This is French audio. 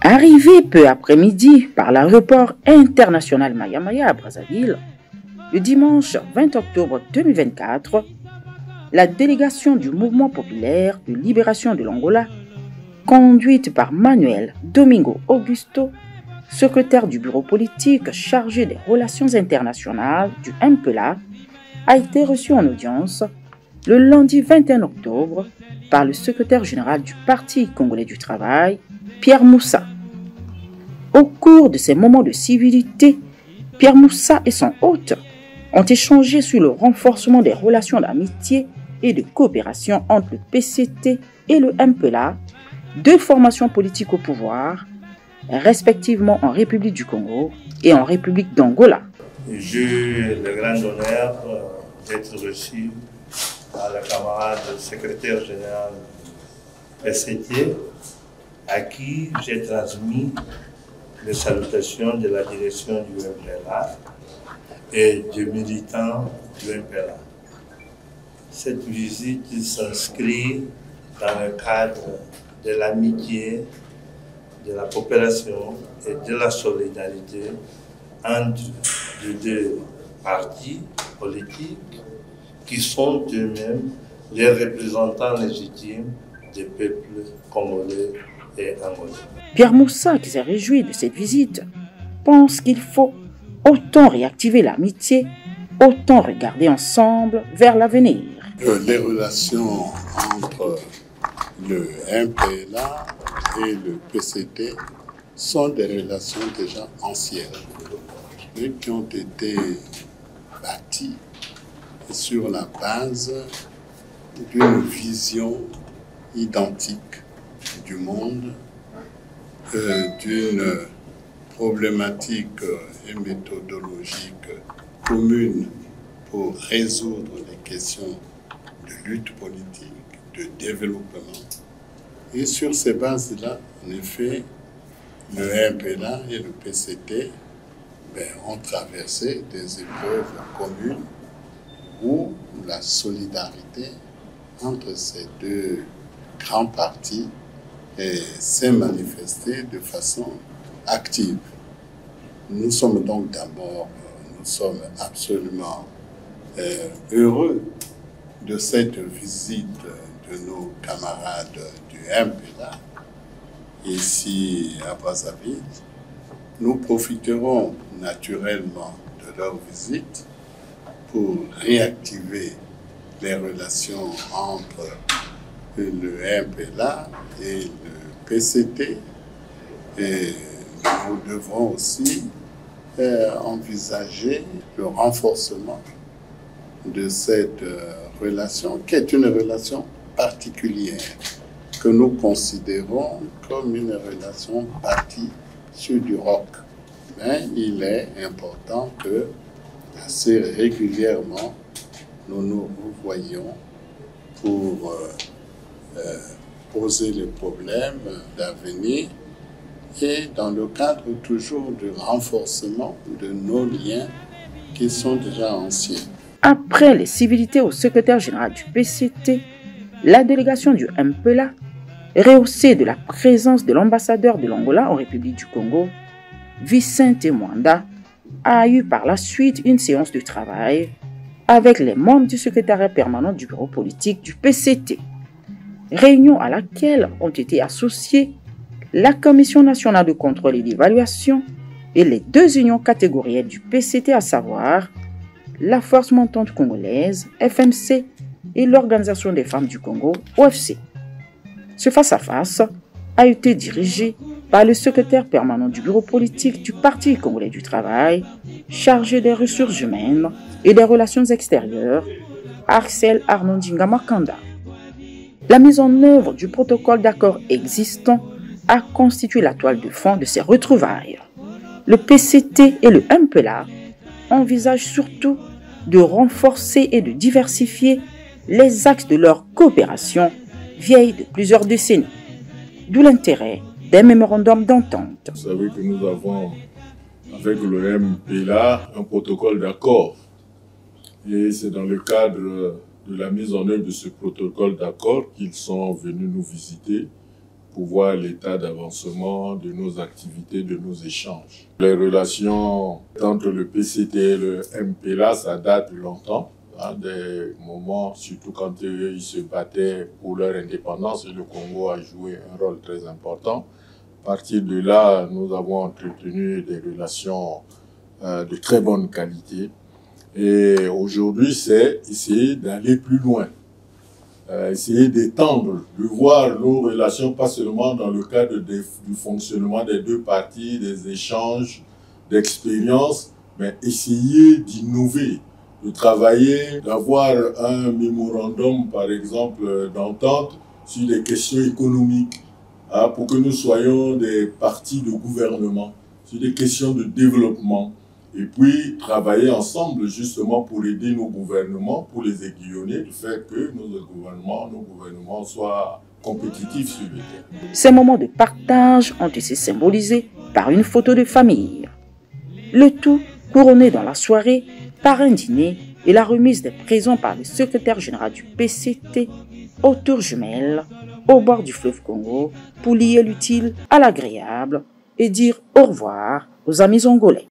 Arrivé peu après-midi par l'aéroport international Maya à Brazzaville, le dimanche 20 octobre 2024, la délégation du Mouvement populaire de libération de l'Angola, conduite par Manuel Domingo Augusto, secrétaire du bureau politique chargé des relations internationales du MPLA, a été reçue en audience le lundi 21 octobre par le secrétaire général du Parti congolais du travail, Pierre Moussa. Au cours de ces moments de civilité, Pierre Moussa et son hôte ont échangé sur le renforcement des relations d'amitié et de coopération entre le PCT et le MPLA, deux formations politiques au pouvoir, respectivement en République du Congo et en République d'Angola. J'ai eu le grand honneur d'être reçu par le camarade secrétaire général PCT, à qui j'ai transmis les salutations de la direction du MPLA et des militants du MPLA. Cette visite s'inscrit dans le cadre de l'amitié, de la coopération et de la solidarité entre les deux partis politiques qui sont eux-mêmes les représentants légitimes des peuples congolais et angolais. Pierre Moussa, qui s'est réjoui de cette visite, pense qu'il faut autant réactiver l'amitié, autant regarder ensemble vers l'avenir. Les relations entre le MPLA et le PCT sont des relations déjà anciennes, mais qui ont été bâties sur la base d'une vision identique du monde, d'une problématique et méthodologique commune pour résoudre les questions de lutte politique, de développement. Et sur ces bases-là, en effet, le MPLA et le PCT ont traversé des épreuves communes où la solidarité entre ces deux grands partis s'est manifestée de façon active. Nous sommes donc d'abord, nous sommes absolument heureux de cette visite de nos camarades du MPLA ici à Brazzaville. Nous profiterons naturellement de leur visite pour réactiver les relations entre le MPLA et le PCT. Et nous devrons aussi envisager le renforcement de cette relation, qui est une relation particulière, que nous considérons comme une relation bâtie sur du roc. Mais il est important que, assez régulièrement, nous nous revoyons pour poser les problèmes d'avenir et dans le cadre toujours du renforcement de nos liens qui sont déjà anciens. Après les civilités au secrétaire général du PCT, la délégation du MPLA, rehaussée de la présence de l'ambassadeur de l'Angola en République du Congo, Vicente Mwanda, a eu par la suite une séance de travail avec les membres du secrétariat permanent du bureau politique du PCT. Réunion à laquelle ont été associés la Commission nationale de contrôle et d'évaluation et les deux unions catégorielles du PCT, à savoir la Force montante congolaise, FMC, et l'Organisation des femmes du Congo, OFC. Ce face-à-face a été dirigé par le secrétaire permanent du bureau politique du Parti congolais du travail, chargé des ressources humaines et des relations extérieures, Arcel Arnondinga Makanda. La mise en œuvre du protocole d'accord existant a constitué la toile de fond de ces retrouvailles. Le PCT et le MPLA envisagent surtout de renforcer et de diversifier les axes de leur coopération vieille de plusieurs décennies. D'où l'intérêt des mémorandums d'entente. Vous savez que nous avons avec le MPLA un protocole d'accord. Et c'est dans le cadre de la mise en œuvre de ce protocole d'accord qu'ils sont venus nous visiter pour voir l'état d'avancement de nos activités, de nos échanges. Les relations entre le PCT et le MPLA, ça date longtemps, des moments, surtout quand ils se battaient pour leur indépendance, et le Congo a joué un rôle très important. À partir de là, nous avons entretenu des relations de très bonne qualité. Et aujourd'hui, c'est essayer d'aller plus loin. Essayer d'étendre, de voir nos relations, pas seulement dans le cadre du fonctionnement des deux parties, des échanges, d'expériences, mais essayer d'innover, de travailler, d'avoir un mémorandum, par exemple, d'entente sur les questions économiques, pour que nous soyons des partis de gouvernement, sur des questions de développement, et puis travailler ensemble justement pour aider nos gouvernements, pour les aiguillonner, du fait que nos gouvernements soient compétitifs sur le terrain. Ces moments de partage ont été symbolisés par une photo de famille. Le tout couronné dans la soirée par un dîner et la remise des présents par le secrétaire général du PCT aux tours jumelles au bord du fleuve Congo pour lier l'utile à l'agréable et dire au revoir aux amis angolais.